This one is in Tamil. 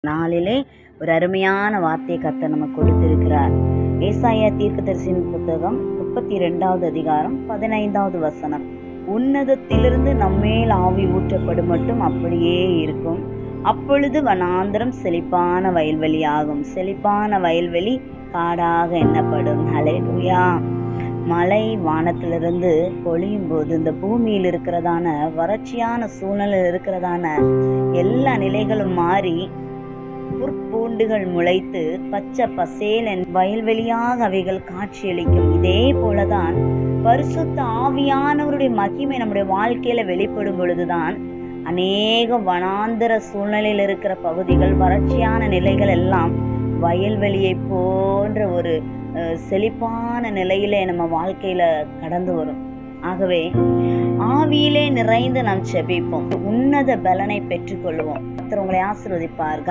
நாளிலே ஒரு அருமையான வார்த்தையை கர்த்தர் நமக்கு கொடுத்திருக்கிறார். ஏசாயா தீர்க்கதரிசியின் புத்தகம் 32வது அதிகாரம் 15வது வசனம். உன்னதத்திலிருந்து நம்மேல் ஆவி ஊற்றப்படும் மட்டும் அப்படியே இருக்கும். அப்பொழுது வனாந்தரம் செழிப்பான வயல்வெளி ஆகும். செழிப்பான வயல்வெளி காடாக எண்ணப்படும். ஹல்லேலூயா. மழை வானத்திலிருந்து பொழியும் போது இந்த பூமியில் இருக்கிறதான வறட்சியான சூழ்நிலையில் இருக்கிறதான எல்லா நிலைகளும் மாறி புற்பூண்டுகள் முளைத்து பச்சை பசேல் வயல்வெளியாக அவைகள் காட்சியளிக்கும். இதே போலதான் பரிசுத்த ஆவியானவருடைய மகிமை நம்முடைய வாழ்க்கையில வெளிப்படும் பொழுதுதான் அநேக வனாந்தர சூழ்நிலையில் இருக்கிற பகுதிகள், வறட்சியான நிலைகள் எல்லாம் வயல்வெளியை போன்ற ஒரு செழிப்பான நிலையிலே நம்ம வாழ்க்கையில கடந்து வரும். ஆகவே ஆவியிலே நிறைந்து நாம் செபிப்போம், உன்னத பலனை பெற்றுக்கொள்வோம். உங்களை ஆசீர்வதிப்பார்.